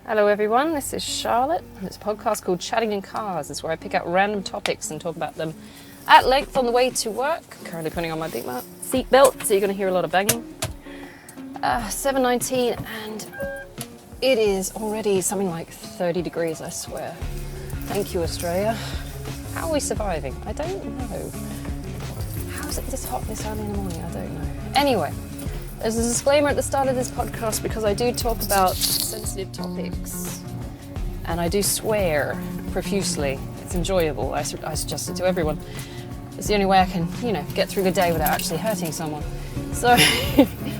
Hello everyone, this is Charlotte, and it's a podcast called Chatting in Cars. It's where I pick out random topics and talk about them at length on the way to work. Currently putting on my seat belt, so you're going to hear a lot of banging. 7:19, and it is already something like 30 degrees, I swear. Thank you, Australia. How are we surviving? I don't know. How is it this hot this early in the morning? I don't know. Anyway, there's a disclaimer at the start of this podcast because I do talk about sensitive topics and I do swear profusely. It's enjoyable. I suggest it to everyone. It's the only way I can, get through the day without actually hurting someone. So,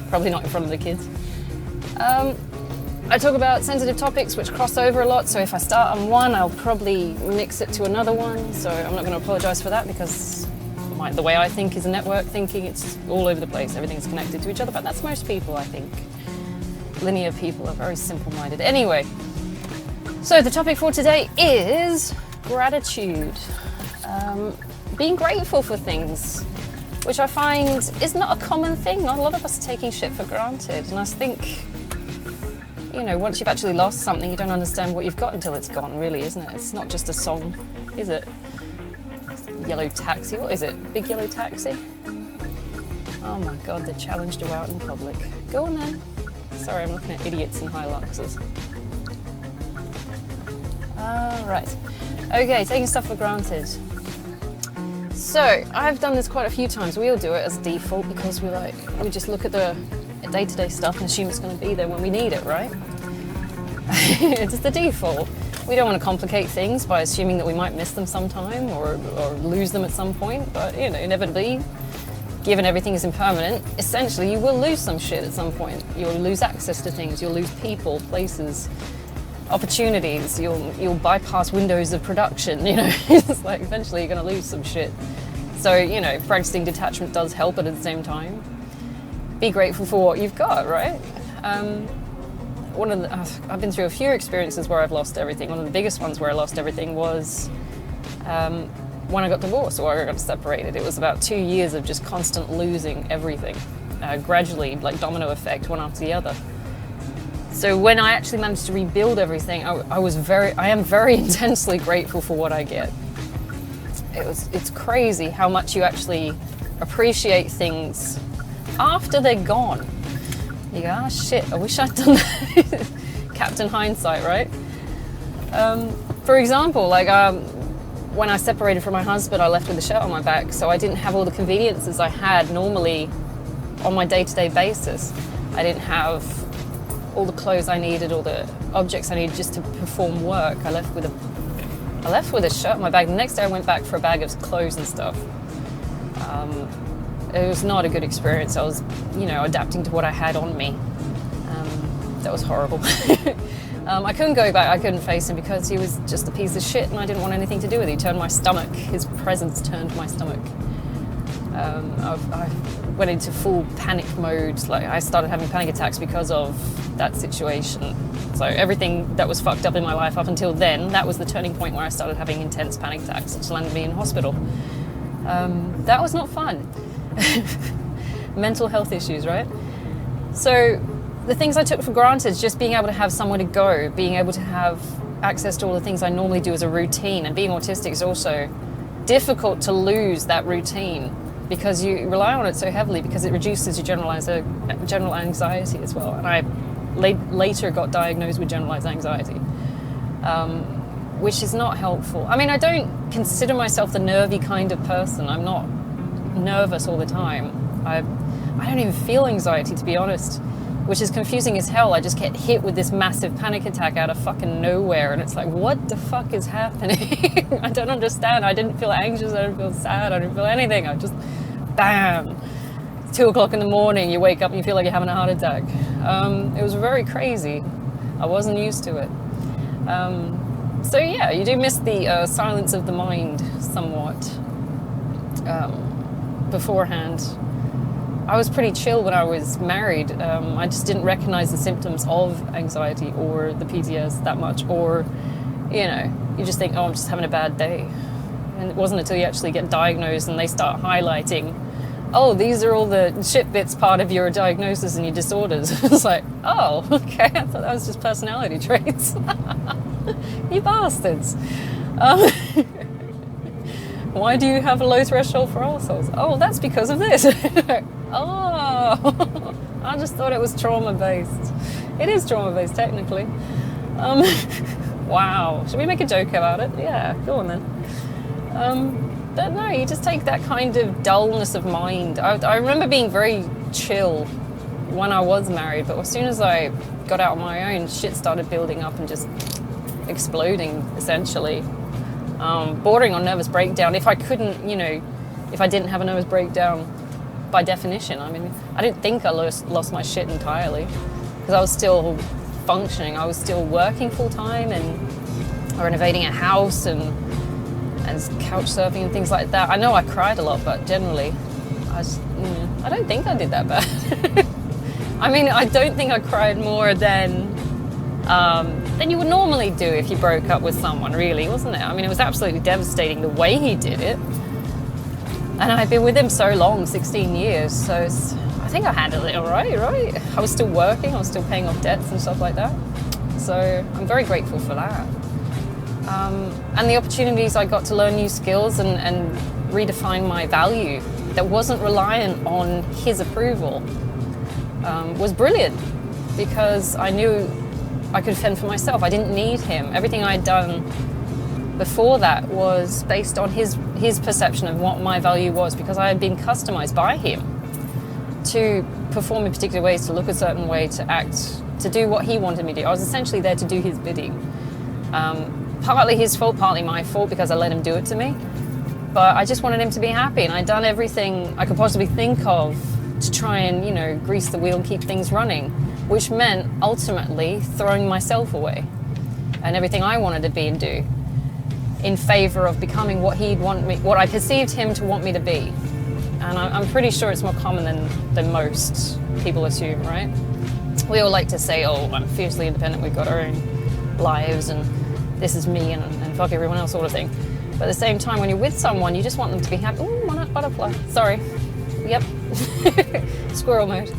probably not in front of the kids. I talk about sensitive topics which cross over a lot, so if I start on one, I'll probably mix it to another one, so I'm not going to apologise for that because the way I think is network thinking. It's all over the place, everything's connected to each other, but that's most people, I think. Linear people are very simple-minded. Anyway, so the topic for today is gratitude. Being grateful for things, which I find is not a common thing. Not a lot of us are taking shit for granted, and I think, once you've actually lost something, you don't understand what you've got until it's gone, really, isn't it? It's not just a song, is it? Yellow taxi, what is it? Big yellow taxi? Oh my god, the challenge to go out in public. Go on then. Sorry, I'm looking at idiots in high Luxes. Right. Okay, taking stuff for granted. So, I've done this quite a few times. We all do it as default because we just look at the day-to-day stuff and assume it's going to be there when we need it, right? It's the default. We don't want to complicate things by assuming that we might miss them sometime or lose them at some point, but inevitably, given everything is impermanent, essentially you will lose some shit at some point. You'll lose access to things, you'll lose people, places, opportunities, you'll bypass windows of production, It's like eventually you're going to lose some shit. So, practicing detachment does help, but at the same time, be grateful for what you've got, right? I've been through a few experiences where I've lost everything. One of the biggest ones where I lost everything was when I got divorced or I got separated. It was about 2 years of just constant losing everything, gradually, like domino effect, one after the other. So when I actually managed to rebuild everything, I am very intensely grateful for what I get. It's crazy how much you actually appreciate things after they're gone. You go, shit, I wish I'd done that. Captain Hindsight, right? For example, when I separated from my husband, I left with a shirt on my back, so I didn't have all the conveniences I had normally on my day-to-day basis. I didn't have all the clothes I needed, all the objects I needed just to perform work. I left with a shirt on my back. The next day I went back for a bag of clothes and stuff. It was not a good experience. I was, adapting to what I had on me. That was horrible. I couldn't go back. I couldn't face him because he was just a piece of shit and I didn't want anything to do with it. He turned my stomach. His presence turned my stomach. I went into full panic mode. I started having panic attacks because of that situation. So everything that was fucked up in my life up until then, that was the turning point where I started having intense panic attacks, which landed me in hospital. That was not fun. Mental health issues, right? So the things I took for granted, just being able to have somewhere to go, being able to have access to all the things I normally do as a routine, and being autistic is also difficult to lose that routine because you rely on it so heavily because it reduces your general anxiety as well. And I later got diagnosed with generalized anxiety, which is not helpful. I mean, I don't consider myself the nervy kind of person. I'm not nervous all the time. I don't even feel anxiety, to be honest, which is confusing as hell. I just get hit with this massive panic attack out of fucking nowhere, and it's like, what the fuck is happening? I don't understand. I didn't feel anxious, I didn't feel sad, I didn't feel anything. I just, bam, 2 o'clock in the morning, you wake up and you feel like you're having a heart attack. It was very crazy. I wasn't used to it. So yeah, you do miss the silence of the mind somewhat. Beforehand, I was pretty chill when I was married. I just didn't recognize the symptoms of anxiety or the PTS that much, or you just think, oh, I'm just having a bad day. And it wasn't until you actually get diagnosed and they start highlighting oh, these are all the shit bits part of your diagnosis and your disorders. It's like, oh, okay, I thought that was just personality traits. You bastards. Why do you have a low threshold for arseholes? Oh, that's because of this. Oh, I just thought it was trauma-based. It is trauma-based, technically. Wow. Should we make a joke about it? Yeah, go on then. But no, you just take that kind of dullness of mind. I remember being very chill when I was married, but as soon as I got out on my own, shit started building up and just exploding, essentially. Bordering on nervous breakdown. If I couldn't, if I didn't have a nervous breakdown by definition, I mean, I didn't think I lost my shit entirely because I was still functioning. I was still working full time and renovating a house and couch surfing and things like that. I know I cried a lot, but generally, I don't think I did that bad. I mean, I don't think I cried more than you would normally do if you broke up with someone, really, wasn't it? I mean, it was absolutely devastating the way he did it. And I'd been with him so long, 16 years, so I think I handled it all right? I was still working, I was still paying off debts and stuff like that. So I'm very grateful for that. And the opportunities I got to learn new skills and redefine my value that wasn't reliant on his approval was brilliant, because I knew I could fend for myself. I didn't need him. Everything I'd done before that was based on his perception of what my value was, because I had been customized by him to perform in particular ways, to look a certain way, to act, to do what he wanted me to do. I was essentially there to do his bidding. Partly his fault, partly my fault, because I let him do it to me. But I just wanted him to be happy, and I'd done everything I could possibly think of to try and, grease the wheel and keep things running, which meant ultimately throwing myself away and everything I wanted to be and do in favor of becoming what I perceived him to want me to be. And I'm pretty sure it's more common than most people assume, right? We all like to say, oh, I'm fiercely independent, we've got our own lives, and this is me, and fuck everyone else, sort of thing. But at the same time, when you're with someone, you just want them to be happy. Ooh, monarch butterfly. Sorry. Yep. Squirrel mode.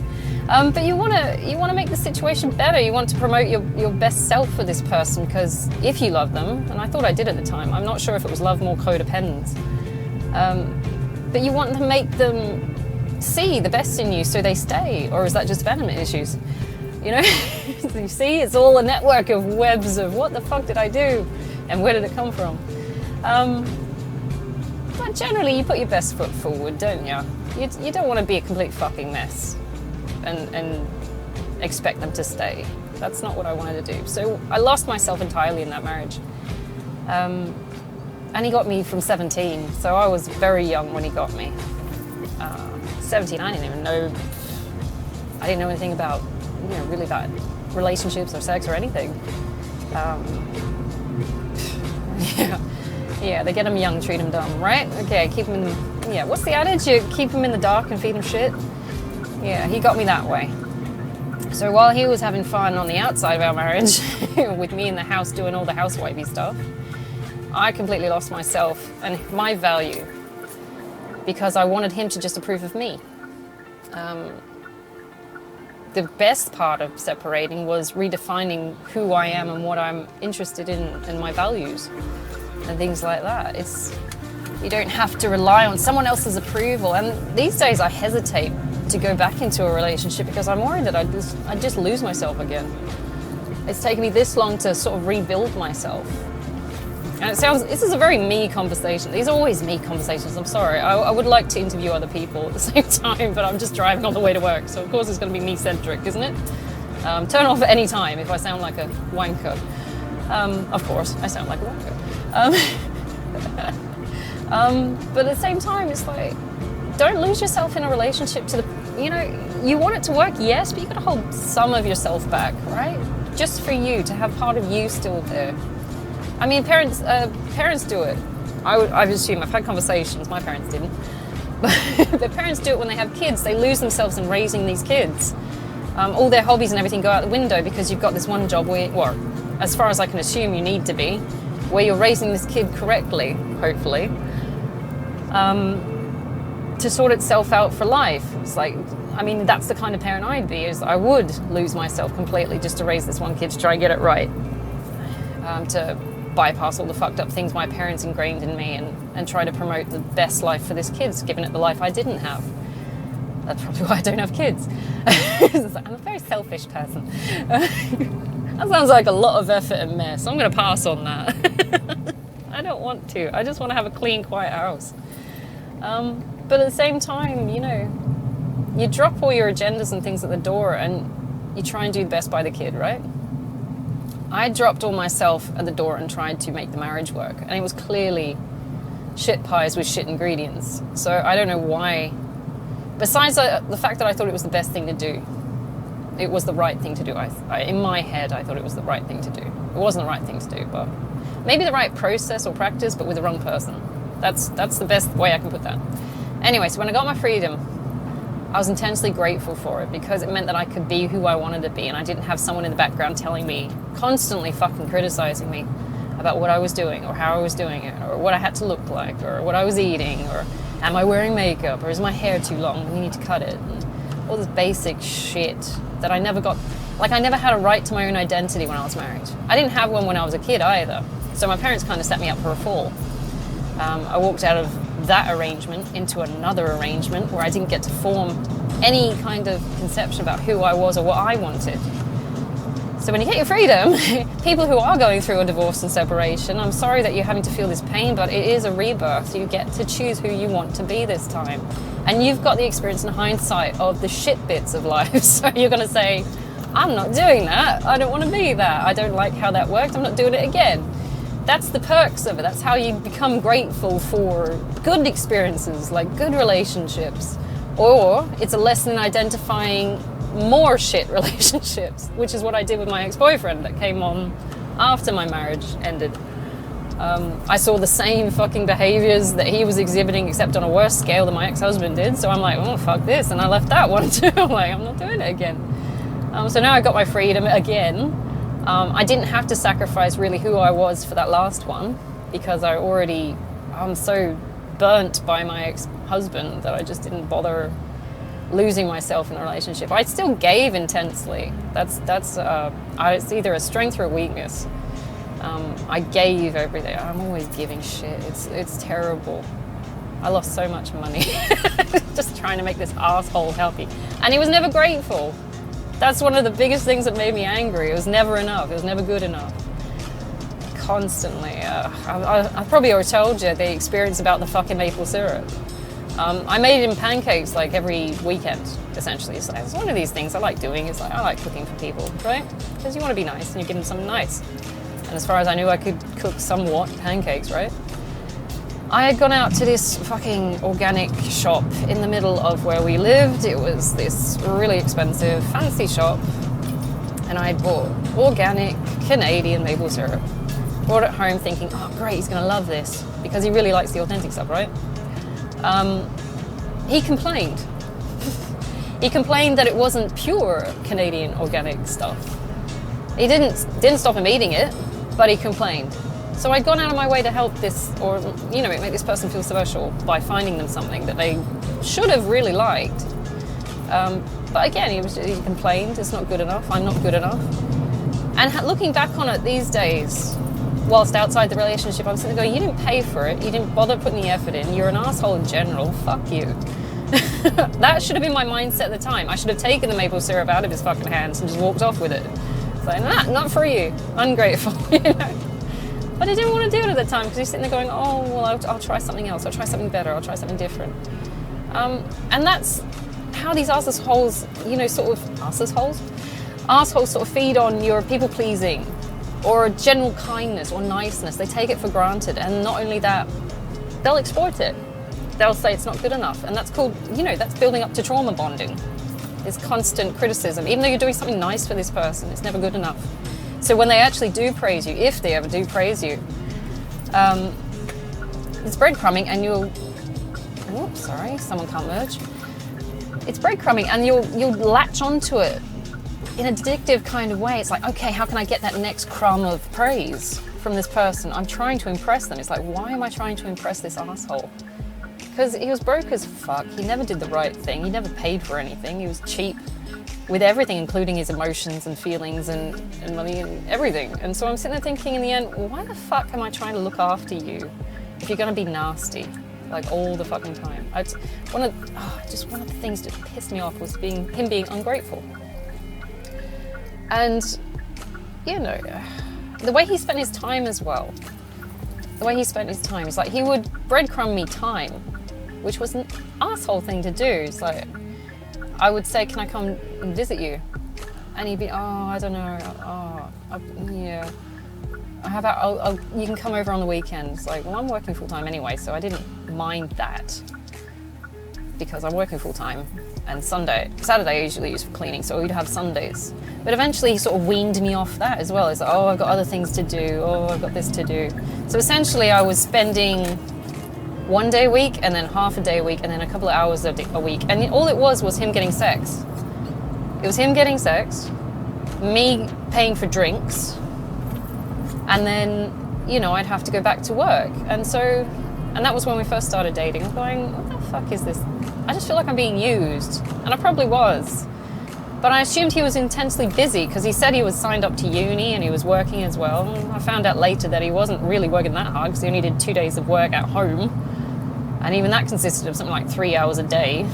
But you want to make the situation better. You want to promote your best self for this person, because if you love them, and I thought I did at the time, I'm not sure if it was love, more codependence, but you want to make them see the best in you so they stay, or is that just abandonment issues? You see, it's all a network of webs of what the fuck did I do and where did it come from? But generally, you put your best foot forward, don't you? You don't want to be a complete fucking mess and expect them to stay. That's not what I wanted to do. So I lost myself entirely in that marriage. And he got me from 17, so I was very young when he got me. 17, I didn't even know, I didn't know anything about, really about relationships or sex or anything. Yeah, they get them young, treat them dumb, right? Okay, keep them in, what's the adage? You keep them in the dark and feed them shit? Yeah, he got me that way. So while he was having fun on the outside of our marriage, with me in the house doing all the housewifey stuff, I completely lost myself and my value because I wanted him to just approve of me. The best part of separating was redefining who I am and what I'm interested in and my values and things like that. You don't have to rely on someone else's approval. And these days I hesitate to go back into a relationship because I'm worried that I'd just lose myself again. It's taken me this long to sort of rebuild myself. And this is a very me conversation. These are always me conversations, I'm sorry. I would like to interview other people at the same time, but I'm just driving on the way to work. So of course it's going to be me-centric, isn't it? Turn off at any time if I sound like a wanker. Of course, I sound like a wanker. But at the same time, it's like, don't lose yourself in a relationship to you want it to work, yes, but you got to hold some of yourself back, right? Just for you, to have part of you still there. I mean, parents do it. I assume, I've had conversations, my parents didn't. But the parents do it when they have kids. They lose themselves in raising these kids. All their hobbies and everything go out the window because you've got this one job where, well, as far as I can assume you need to be, where you're raising this kid correctly, hopefully. to sort itself out for life. It's like, I mean, that's the kind of parent I'd be, is I would lose myself completely just to raise this one kid, to try and get it right, to bypass all the fucked up things my parents ingrained in me, and try to promote the best life for this kid, given it the life I didn't have. That's probably why I don't have kids. I'm a very selfish person. That sounds like a lot of effort and mess. I'm going to pass on that. I don't want to. I just want to have a clean, quiet house. But at the same time, you know, you drop all your agendas and things at the door and you try and do the best by the kid, right? I dropped all myself at the door and tried to make the marriage work. And it was clearly shit pies with shit ingredients. So I don't know why. Besides the fact that I thought it was the best thing to do. It was the right thing to do. In my head, I thought it was the right thing to do. It wasn't the right thing to do, but maybe the right process or practice, but with the wrong person. That's the best way I can put that. Anyway, so when I got my freedom, I was intensely grateful for it, because it meant that I could be who I wanted to be, and I didn't have someone in the background telling me, constantly fucking criticizing me about what I was doing, or how I was doing it, or what I had to look like, or what I was eating, or am I wearing makeup, or is my hair too long and you need to cut it, and all this basic shit that I never got. Like, I never had a right to my own identity when I was married. I didn't have one when I was a kid either. So my parents kind of set me up for a fall. I walked out of that arrangement into another arrangement where I didn't get to form any kind of conception about who I was or what I wanted. So when you get your freedom, people who are going through a divorce and separation, I'm sorry that you're having to feel this pain, but it is a rebirth. You get to choose who you want to be this time. And you've got the experience and hindsight of the shit bits of life. So you're going to say, I'm not doing that. I don't want to be that. I don't like how that worked. I'm not doing it again. That's the perks of it. That's how you become grateful for good experiences, like good relationships. Or it's a lesson in identifying more shit relationships, which is what I did with my ex-boyfriend that came on after my marriage ended. I saw the same fucking behaviors that he was exhibiting, except on a worse scale than my ex-husband did. So I'm like, oh, fuck this. And I left that one too. I'm like, I'm not doing it again. So now I got my freedom again. I didn't have to sacrifice really who I was for that last one, because I'm so burnt by my ex-husband that I just didn't bother losing myself in a relationship. I still gave intensely. It's either a strength or a weakness. I gave everything. I'm always giving shit. It's terrible. I lost so much money just trying to make this asshole happy. And he was never grateful. That's one of the biggest things that made me angry. It was never enough. It was never good enough. Constantly. I probably already told you the experience about the fucking maple syrup. I made it in pancakes like every weekend, essentially. So it's one of these things I like doing. It's like, I like cooking for people, right? Because you want to be nice and you give them something nice. And as far as I knew, I could cook somewhat pancakes, right? I had gone out to this fucking organic shop in the middle of where we lived. It was this really expensive, fancy shop. And I bought organic Canadian maple syrup. Brought it home thinking, oh great, he's gonna love this, because he really likes the authentic stuff, right? He complained. He complained that it wasn't pure Canadian organic stuff. He didn't stop him eating it, but he complained. So I'd gone out of my way to help this, or make this person feel special by finding them something that they should have really liked. But again, he complained, it's not good enough, I'm not good enough. And looking back on it these days, whilst outside the relationship, I'm sitting there going, you didn't pay for it, you didn't bother putting the effort in, you're an asshole in general, fuck you. That should have been my mindset at the time. I should have taken the maple syrup out of his fucking hands and just walked off with it. It's like, nah, not for you, ungrateful, But I didn't want to do it at the time, because he's sitting there going, oh, well, I'll try something else, I'll try something better, I'll try something different. And that's how these assholes, assholes sort of feed on your people-pleasing or general kindness or niceness. They take it for granted, and not only that, they'll exploit it. They'll say it's not good enough, and that's called, that's building up to trauma bonding. It's constant criticism. Even though you're doing something nice for this person, it's never good enough. So when they actually do praise you, if they ever do praise you, it's breadcrumbing, and someone can't merge. It's breadcrumbing, and you'll latch onto it in an addictive kind of way. It's like, okay, how can I get that next crumb of praise from this person? I'm trying to impress them. It's like, why am I trying to impress this asshole? Because he was broke as fuck. He never did the right thing. He never paid for anything. He was cheap with everything, including his emotions and feelings and money and everything. And so I'm sitting there thinking in the end, why the fuck am I trying to look after you if you're going to be nasty, like all the fucking time? One of the things that pissed me off was him being ungrateful. And, you know, the way he spent his time as well. The way he spent his time is like he would breadcrumb me time, which was an asshole thing to do. It's like, I would say, can I come and visit you? And he'd be, oh, I don't know, yeah. How about, you can come over on the weekends. Like, well, I'm working full time anyway, so I didn't mind that because I'm working full time. And Saturday I usually use for cleaning, so we'd have Sundays. But eventually he sort of weaned me off that as well. It's like, oh, I've got other things to do. Oh, I've got this to do. So essentially I was spending 1 day a week and then half a day a week and then a couple of hours a week. And all it was him getting sex. It was him getting sex, me paying for drinks, and then, you know, I'd have to go back to work. And that was when we first started dating. I was going, what the fuck is this? I just feel like I'm being used. And I probably was. But I assumed he was intensely busy because he said he was signed up to uni and he was working as well. I found out later that he wasn't really working that hard because he only did 2 days of work at home. And even that consisted of something like 3 hours a day.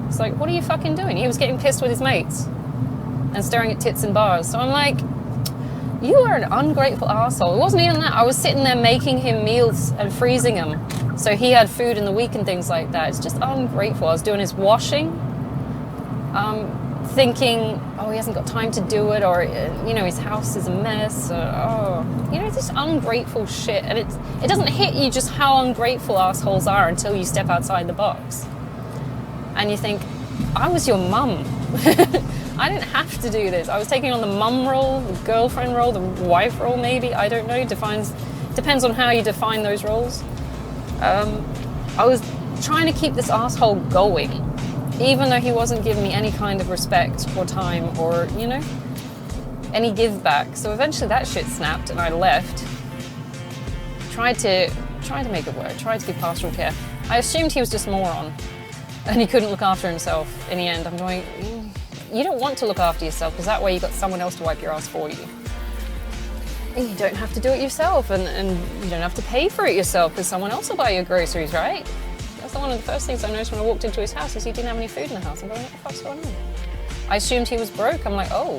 It's like, what are you fucking doing? He was getting pissed with his mates and staring at tits in bars. So I'm like, you are an ungrateful asshole. It wasn't even that. I was sitting there making him meals and freezing them so he had food in the week and things like that. It's just ungrateful. I was doing his washing, thinking, oh, he hasn't got time to do it, or, you know, his house is a mess, or, you know, this ungrateful shit. And it doesn't hit you just how ungrateful assholes are until you step outside the box. And you think, I was your mum. I didn't have to do this. I was taking on the mum role, the girlfriend role, the wife role maybe, I don't know. Depends on how you define those roles. I was trying to keep this asshole going, even though he wasn't giving me any kind of respect or time or, you know, any give back. So eventually that shit snapped and I left. Tried to make it work, tried to give pastoral care. I assumed he was just a moron and he couldn't look after himself. In the end, I'm going, you don't want to look after yourself because that way you've got someone else to wipe your ass for you. And you don't have to do it yourself, and you don't have to pay for it yourself because someone else will buy your groceries, right? That's one of the first things I noticed when I walked into his house is he didn't have any food in the house. I'm going, what the fuck's going on? I assumed he was broke. I'm like, oh,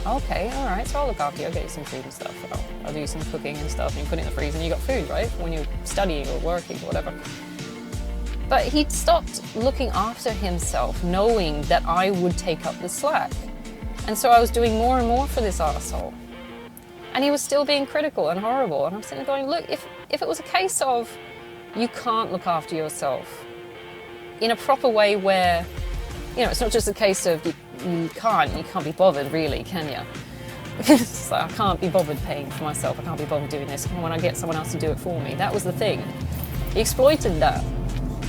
okay, all right, so I'll look after you. I'll get you some food and stuff. I'll do some cooking and stuff, and you put it in the freezer and you got food, right? When you're studying or working or whatever. But he'd stopped looking after himself, knowing that I would take up the slack. And so I was doing more and more for this arsehole. And he was still being critical and horrible. And I'm sitting there going, look, if it was a case of you can't look after yourself in a proper way where, you know, it's not just a case of you can't be bothered really, can you? So I can't be bothered paying for myself. I can't be bothered doing this when I get someone else to do it for me. That was the thing. He exploited that.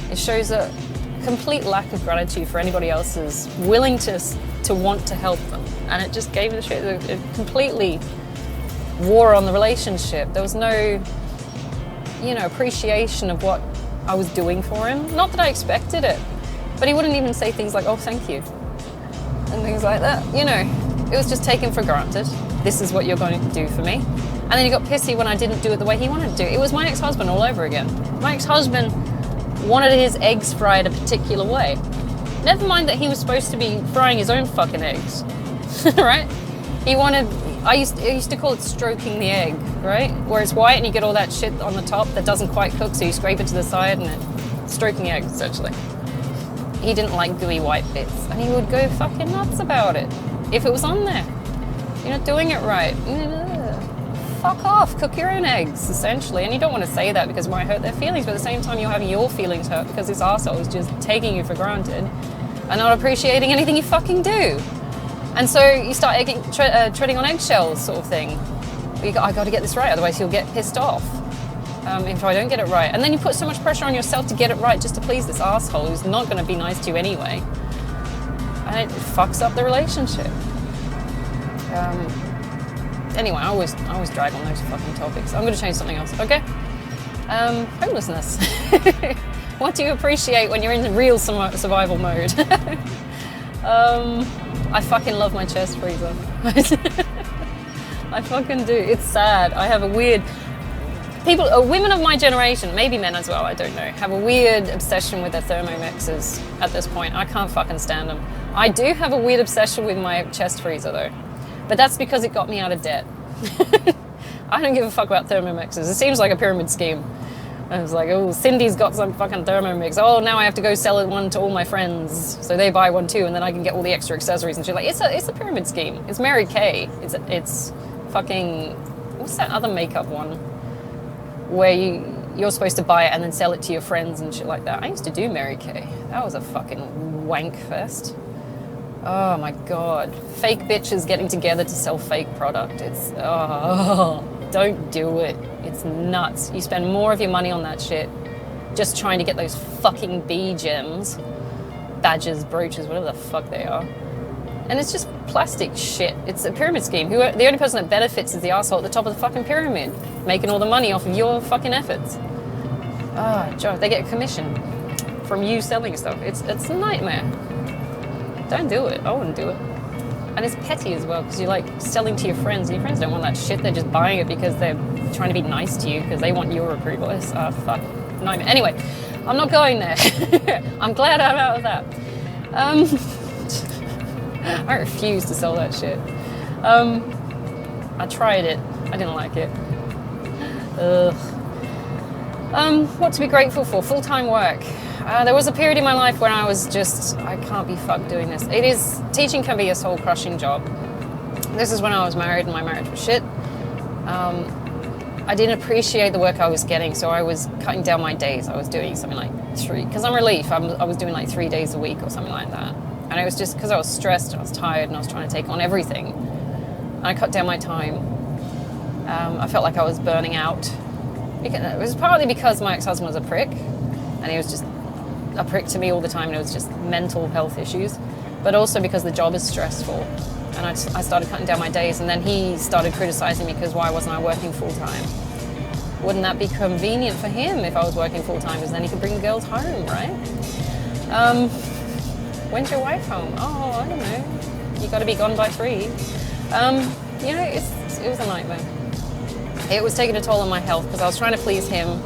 It shows a complete lack of gratitude for anybody else's willingness to want to help them. And it just gave the shit a completely war on the relationship. There was no, you know, appreciation of what I was doing for him. Not that I expected it, but he wouldn't even say things like, oh, thank you, and things like that. You know, it was just taken for granted. This is what you're going to do for me. And then he got pissy when I didn't do it the way he wanted to do it. It was my ex-husband all over again. My ex-husband wanted his eggs fried a particular way. Never mind that he was supposed to be frying his own fucking eggs, right? I used to call it stroking the egg, right? Where it's white and you get all that shit on the top that doesn't quite cook, so you scrape it to the side and it's stroking eggs, essentially. He didn't like gooey white bits, and he would go fucking nuts about it if it was on there. You're not doing it right. Fuck off, cook your own eggs, essentially. And you don't want to say that because it might hurt their feelings, but at the same time you're having your feelings hurt because this arsehole is just taking you for granted and not appreciating anything you fucking do. And so you start treading on eggshells, sort of thing. I got to get this right, otherwise he'll get pissed off if I don't get it right. And then you put so much pressure on yourself to get it right just to please this arsehole who's not going to be nice to you anyway. And it fucks up the relationship. Anyway, I always drag on those fucking topics. I'm going to change something else, okay? Homelessness. What do you appreciate when you're in real survival mode? I fucking love my chest freezer. I fucking do. It's sad. I have a weird... women of my generation, maybe men as well, I don't know, have a weird obsession with their Thermomixes at this point. I can't fucking stand them. I do have a weird obsession with my chest freezer though. But that's because it got me out of debt. I don't give a fuck about Thermomixes. It seems like a pyramid scheme. I was like, oh, Cindy's got some fucking Thermomix. Oh, now I have to go sell one to all my friends. So they buy one too, and then I can get all the extra accessories. And she's like, it's a pyramid scheme. It's Mary Kay. It's fucking... What's that other makeup one? Where you're supposed to buy it and then sell it to your friends and shit like that. I used to do Mary Kay. That was a fucking wank fest. Oh my God. Fake bitches getting together to sell fake product. It's... Oh... Don't do it. It's nuts. You spend more of your money on that shit just trying to get those fucking bee gems, badges, brooches, whatever the fuck they are. And it's just plastic shit. It's a pyramid scheme. The only person that benefits is the asshole at the top of the fucking pyramid, making all the money off of your fucking efforts. Oh, God, they get a commission from you selling stuff. It's a nightmare. Don't do it. I wouldn't do it. And it's petty as well, because you're like selling to your friends, and your friends don't want that shit. They're just buying it because they're trying to be nice to you, because they want your approval. It's fuck, nightmare. Anyway, I'm not going there. I'm glad I'm out of that. I refuse to sell that shit. I tried it. I didn't like it. Ugh. What to be grateful for? Full-time work. There was a period in my life when I was just, I can't be fucked doing this. Teaching can be a soul-crushing job. This is when I was married and my marriage was shit. I didn't appreciate the work I was getting, so I was cutting down my days. I was doing something like 3, because I'm relief, I was doing like 3 days a week or something like that. And it was just because I was stressed, I was tired, and I was trying to take on everything. And I cut down my time. I felt like I was burning out. It was partly because my ex-husband was a prick, and he was just a prick to me all the time, and it was just mental health issues, but also because the job is stressful, and I started cutting down my days, and then he started criticizing me because why wasn't I working full-time? Wouldn't that be convenient for him if I was working full-time, because then he could bring the girls home, right? When's your wife home? Oh, I don't know, you got to be gone by 3. You know, it was a nightmare. It was taking a toll on my health because I was trying to please him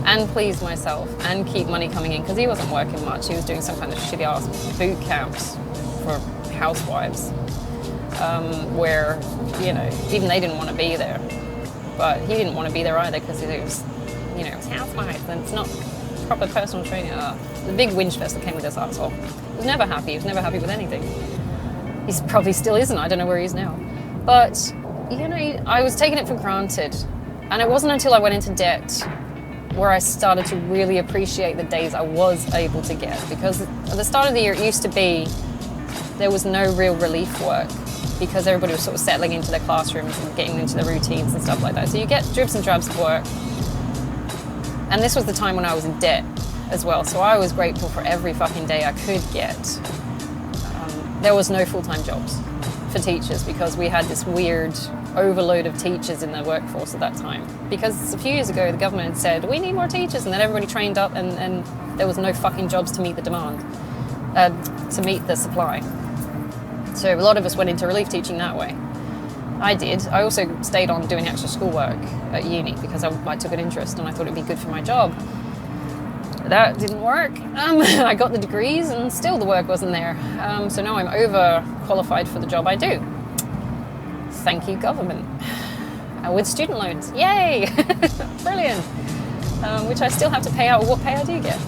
and please myself and keep money coming in, because he wasn't working much. He was doing some kind of shitty ass boot camps for housewives, where, you know, even they didn't want to be there, but he didn't want to be there either because it was, you know, it's housewives and it's not proper personal training. The big whinge fest that came with this asshole. He was never happy. He was never happy with anything. He probably still isn't. I don't know where he is now. But, you know, I was taking it for granted, and it wasn't until I went into debt where I started to really appreciate the days I was able to get. Because at the start of the year, it used to be there was no real relief work because everybody was sort of settling into their classrooms and getting into their routines and stuff like that. So you get dribs and drabs of work. And this was the time when I was in debt as well. So I was grateful for every fucking day I could get. There was no full-time jobs for teachers because we had this weird overload of teachers in the workforce at that time. Because a few years ago, the government had said, we need more teachers, and then everybody trained up, and there was no fucking jobs to meet the demand, to meet the supply. So a lot of us went into relief teaching that way. I did. I also stayed on doing extra schoolwork at uni because I took an interest and I thought it'd be good for my job. That didn't work. I got the degrees and still the work wasn't there. So now I'm overqualified for the job I do. Thank you, government. With student loans. Yay! Brilliant. Which I still have to pay out of what pay I do get.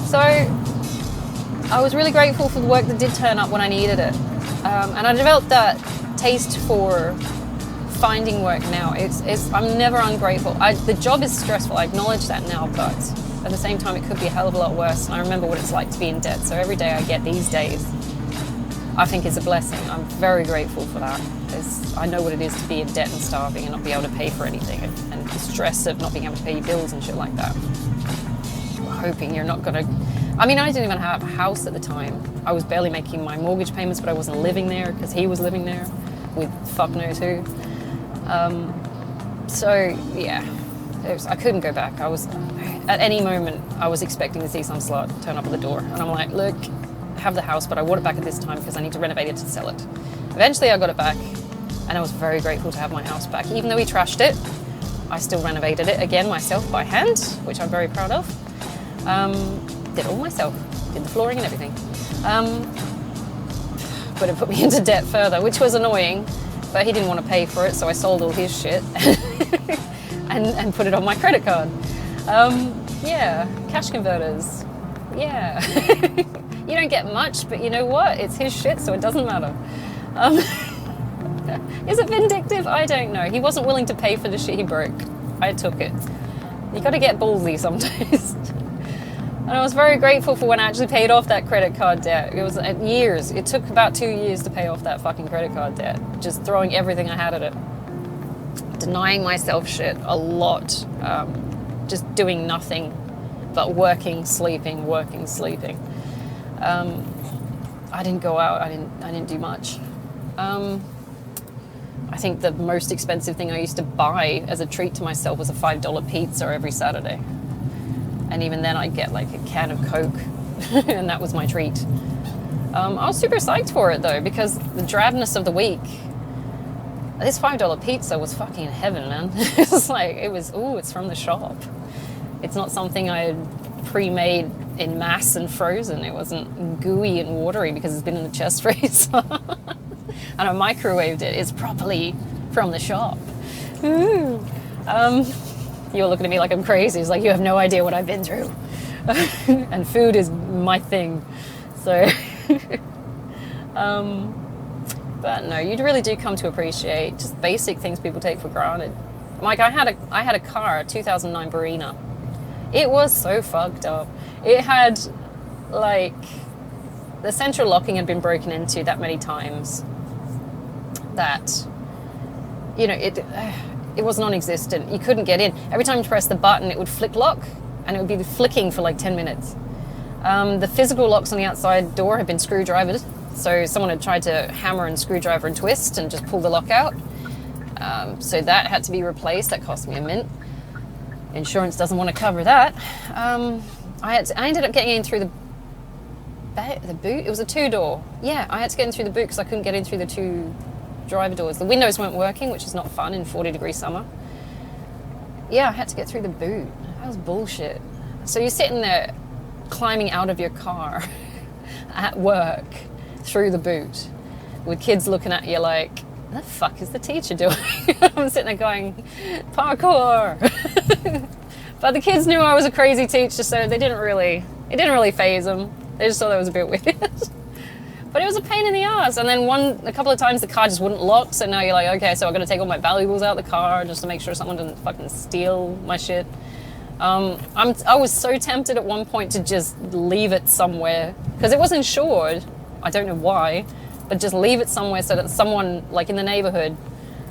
So I was really grateful for the work that did turn up when I needed it. And I developed that taste for finding work now. I'm never ungrateful. The job is stressful, I acknowledge that now, but at the same time it could be a hell of a lot worse. And I remember what it's like to be in debt. So every day I get these days, I think is a blessing. I'm very grateful for that. I know what it is to be in debt and starving and not be able to pay for anything, and the stress of not being able to pay your bills and shit like that. Hoping you're not gonna... I mean, I didn't even have a house at the time. I was barely making my mortgage payments, but I wasn't living there because he was living there with fuck knows who. So, yeah. I couldn't go back. At any moment, I was expecting to see some slut turn up at the door. And I'm like, look, I have the house, but I want it back at this time because I need to renovate it to sell it. Eventually I got it back, and I was very grateful to have my house back. Even though we trashed it, I still renovated it again myself by hand, which I'm very proud of. Did it all myself, did the flooring and everything. But it put me into debt further, which was annoying, but he didn't want to pay for it, so I sold all his shit and put it on my credit card. Yeah, cash converters, yeah. You don't get much, but you know what? It's his shit, so it doesn't matter. Is it vindictive? I don't know. He wasn't willing to pay for the shit he broke. I took it. You gotta get ballsy sometimes. And I was very grateful for when I actually paid off that credit card debt. It was years. It took about 2 years to pay off that fucking credit card debt. Just throwing everything I had at it. Denying myself shit a lot. Just doing nothing but working, sleeping, working, sleeping. I didn't go out. I didn't do much. I think the most expensive thing I used to buy as a treat to myself was a $5 pizza every Saturday. And even then I'd get like a can of Coke and that was my treat. I was super psyched for it though, because the drabness of the week, this $5 pizza was fucking heaven, man. It's from the shop. It's not something I had pre-made in mass and frozen. It wasn't gooey and watery because it's been in the chest freezer. And I microwaved it. It's properly from the shop. Ooh. You're looking at me like I'm crazy. It's like, you have no idea what I've been through. And food is my thing. So, but no, you really do come to appreciate just basic things people take for granted. Like I had a car, a 2009 Barina. It was so fucked up. It had like, the central locking had been broken into that many times that, you know, it was non-existent. You couldn't get in. Every time you press the button, it would flick lock, and it would be flicking for like 10 minutes. The physical locks on the outside door had been screwdrivered, so someone had tried to hammer and screwdriver and twist and just pull the lock out. So that had to be replaced. That cost me a mint. Insurance doesn't want to cover that. I ended up getting in through the boot. It was a 2-door. Yeah, I had to get in through the boot because I couldn't get in through the 2 driver doors. The windows weren't working, which is not fun in 40-degree summer. Yeah, I had to get through the boot. That was bullshit. So you're sitting there climbing out of your car at work through the boot with kids looking at you like, what the fuck is the teacher doing? I'm sitting there going, parkour. But the kids knew I was a crazy teacher, so it didn't really faze them. They just thought that was a bit weird. But it was a pain in the ass. And then a couple of times the car just wouldn't lock. So now you're like, okay, so I've got to take all my valuables out of the car just to make sure someone doesn't fucking steal my shit. I was so tempted at one point to just leave it somewhere because it was insured. I don't know why, but just leave it somewhere so that someone like in the neighborhood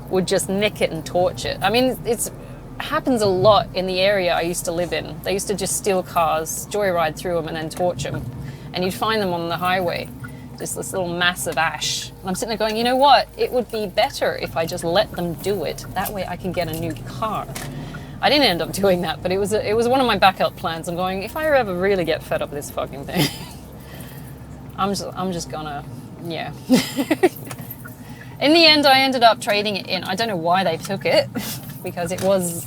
would just nick it and torch it. I mean, it happens a lot in the area I used to live in. They used to just steal cars, joyride through them and then torch them. And you'd find them on the highway. Just this little mass of ash. And I'm sitting there going, you know what? It would be better if I just let them do it. That way I can get a new car. I didn't end up doing that, but it was one of my backup plans. I'm going, if I ever really get fed up with this fucking thing, I'm just gonna, yeah. In the end, I ended up trading it in. I don't know why they took it, because it was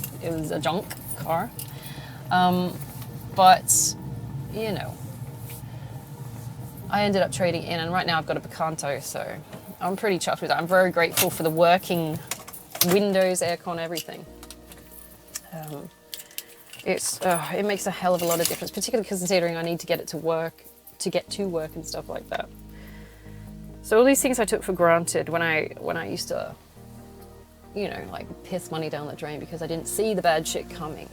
a junk car. But, you know, I ended up trading in, and right now I've got a Picanto, so I'm pretty chuffed with that. I'm very grateful for the working windows, aircon, everything. It makes a hell of a lot of difference, particularly considering I need to get it to work, and stuff like that. So all these things I took for granted when I used to, you know, like piss money down the drain because I didn't see the bad shit coming.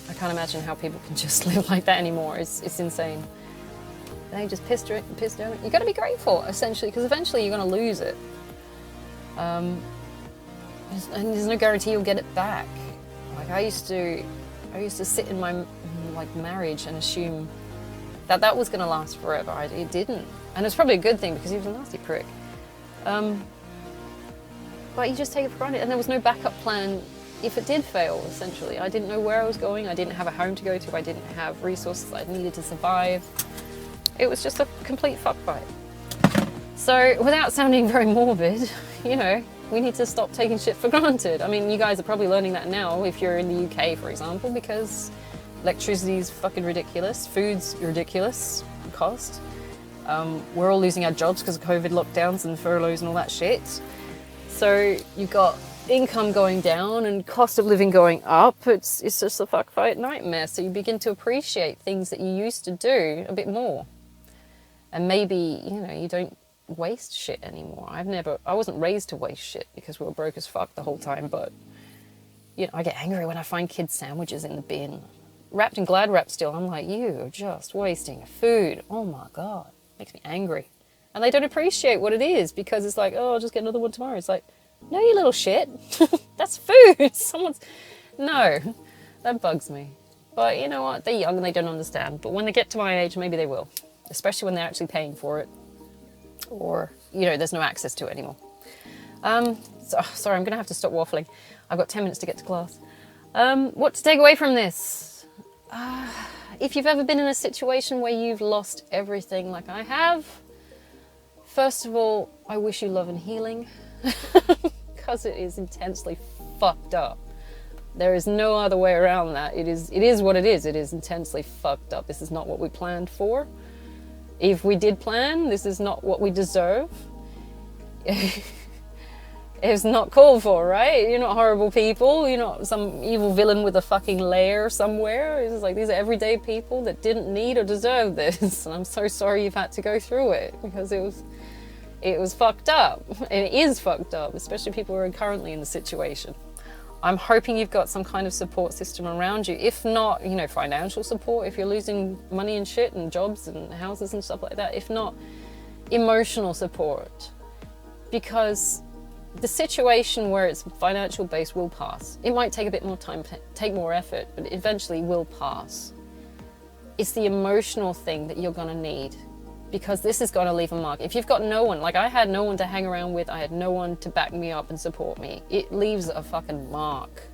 I can't imagine how people can just live like that anymore. It's insane. They just piss down it. You got to be grateful, essentially, because eventually you're going to lose it. And there's no guarantee you'll get it back. Like I used to sit in my marriage and assume that was going to last forever. It didn't, and it's probably a good thing because he was a nasty prick. but you just take it for granted. And there was no backup plan if it did fail, essentially. I didn't know where I was going. I didn't have a home to go to. I didn't have resources I needed to survive. It was just a complete fuck fight. So without sounding very morbid, you know, we need to stop taking shit for granted. I mean, you guys are probably learning that now if you're in the UK, for example, because electricity is fucking ridiculous. Food's ridiculous cost. We're all losing our jobs because of COVID lockdowns and furloughs and all that shit. So you've got income going down and cost of living going up. It's just a fuck fight nightmare. So you begin to appreciate things that you used to do a bit more. And maybe, you know, you don't waste shit anymore. I wasn't raised to waste shit because we were broke as fuck the whole time, but you know, I get angry when I find kids' sandwiches in the bin, wrapped in Glad wrap still. I'm like, you are just wasting food. Oh my God, makes me angry. And they don't appreciate what it is because it's like, oh, I'll just get another one tomorrow. It's like, no, you little shit. That's food. No, that bugs me. But you know what? They're young and they don't understand. But when they get to my age, maybe they will, especially when they're actually paying for it. Or, you know, there's no access to it anymore. Sorry, I'm going to have to stop waffling. I've got 10 minutes to get to class. What to take away from this? If you've ever been in a situation where you've lost everything like I have, first of all, I wish you love and healing because it is intensely fucked up. There is no other way around that. It is what it is. It is intensely fucked up. This is not what we planned for. If we did plan, this is not what we deserve. It's not called for, right? You're not horrible people. You're not some evil villain with a fucking lair somewhere. It's like these are everyday people that didn't need or deserve this. And I'm so sorry you've had to go through it because it was fucked up. And it is fucked up, especially people who are currently in the situation. I'm hoping you've got some kind of support system around you. If not, you know, financial support, if you're losing money and shit and jobs and houses and stuff like that. If not, emotional support. Because the situation where it's financial based will pass. It might take a bit more time, take more effort, but it eventually will pass. It's the emotional thing that you're gonna need. Because this is going to leave a mark. If you've got no one, like I had no one to hang around with, I had no one to back me up and support me, it leaves a fucking mark.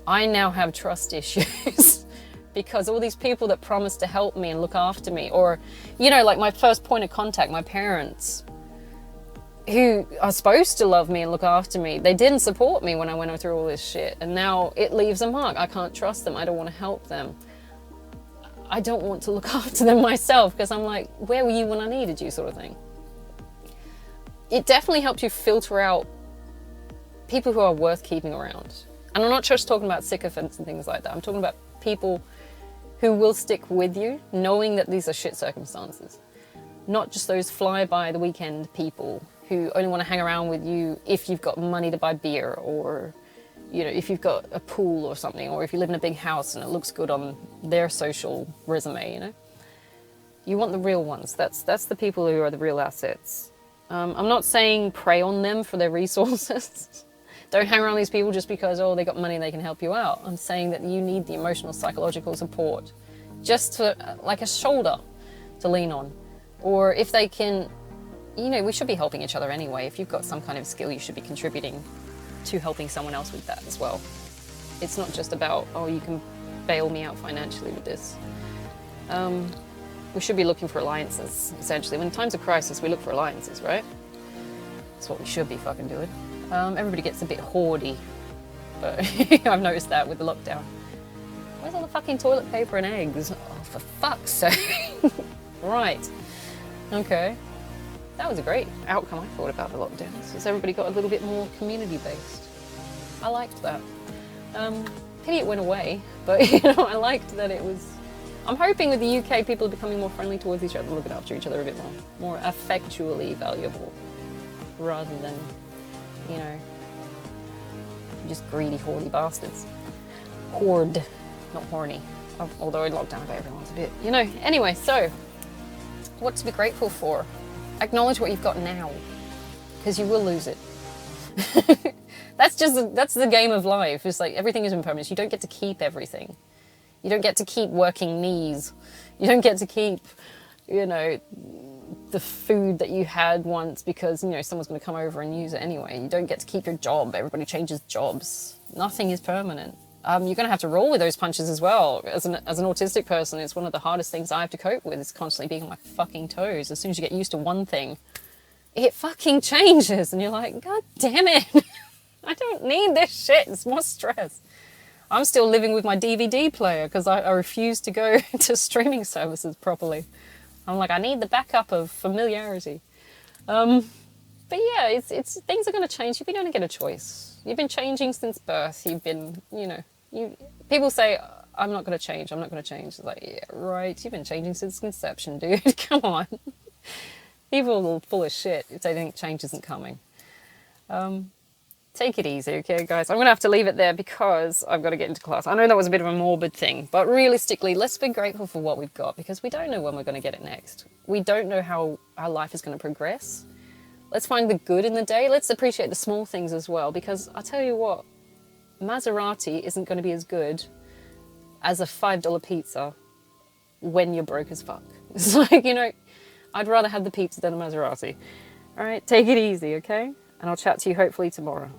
I now have trust issues because all these people that promised to help me and look after me, or, you know, like my first point of contact, my parents, who are supposed to love me and look after me, they didn't support me when I went through all this shit. And now it leaves a mark. I can't trust them. I don't want to help them. I don't want to look after them myself because I'm like, where were you when I needed you, sort of thing. It definitely helps you filter out people who are worth keeping around. And I'm not just talking about sycophants and things like that. I'm talking about people who will stick with you knowing that these are shit circumstances. Not just those fly-by-the-weekend people who only want to hang around with you if you've got money to buy beer, or you know, if you've got a pool or something, or if you live in a big house and it looks good on their social resume, you know. You want the real ones. That's the people who are the real assets. I'm not saying prey on them for their resources. Don't hang around these people just because, oh, they got money and they can help you out. I'm saying that you need the emotional, psychological support just to, like a shoulder to lean on. Or if they can, you know, we should be helping each other anyway. If you've got some kind of skill, you should be contributing to helping someone else with that as well. It's not just about, oh, you can bail me out financially with this. We should be looking for alliances, essentially. When times of crisis, we look for alliances, right? That's what we should be fucking doing. Everybody gets a bit hoardy, but I've noticed that with the lockdown. Where's all the fucking toilet paper and eggs? Oh, for fuck's sake. Right, okay. That was a great outcome, I thought, about the lockdowns, because everybody got a little bit more community-based. I liked that. Pity it went away, but you know, I liked that it was... I'm hoping with the UK, people are becoming more friendly towards each other, looking after each other a bit more affectually valuable, rather than, you know, just greedy, hoardy bastards. Hoard, not horny. Although in lockdown, I bet everyone's a bit, you know. Anyway, so, what to be grateful for? Acknowledge what you've got now, because you will lose it. That's the game of life. It's like everything is impermanent. You don't get to keep everything. You don't get to keep working knees. You don't get to keep, you know, the food that you had once because, you know, someone's going to come over and use it anyway. You don't get to keep your job. Everybody changes jobs. Nothing is permanent. You're going to have to roll with those punches as well. As an autistic person, it's one of the hardest things I have to cope with is constantly being on my fucking toes. As soon as you get used to one thing, it fucking changes. And you're like, God damn it. I don't need this shit. It's more stress. I'm still living with my DVD player because I refuse to go to streaming services properly. I'm like, I need the backup of familiarity. But yeah, it's things are going to change. You're going to get a choice. You've been changing since birth. You've been, you know, people say, I'm not going to change. I'm not going to change. It's like, yeah, right. You've been changing since conception, dude. Come on. People are full of shit if they think change isn't coming. Take it easy, okay, guys? I'm going to have to leave it there because I've got to get into class. I know that was a bit of a morbid thing, but realistically, let's be grateful for what we've got because we don't know when we're going to get it next. We don't know how our life is going to progress. Let's find the good in the day. Let's appreciate the small things as well because I'll tell you what, Maserati isn't going to be as good as a $5 pizza when you're broke as fuck. It's like, you know, I'd rather have the pizza than a Maserati. All right, take it easy, okay? And I'll chat to you hopefully tomorrow.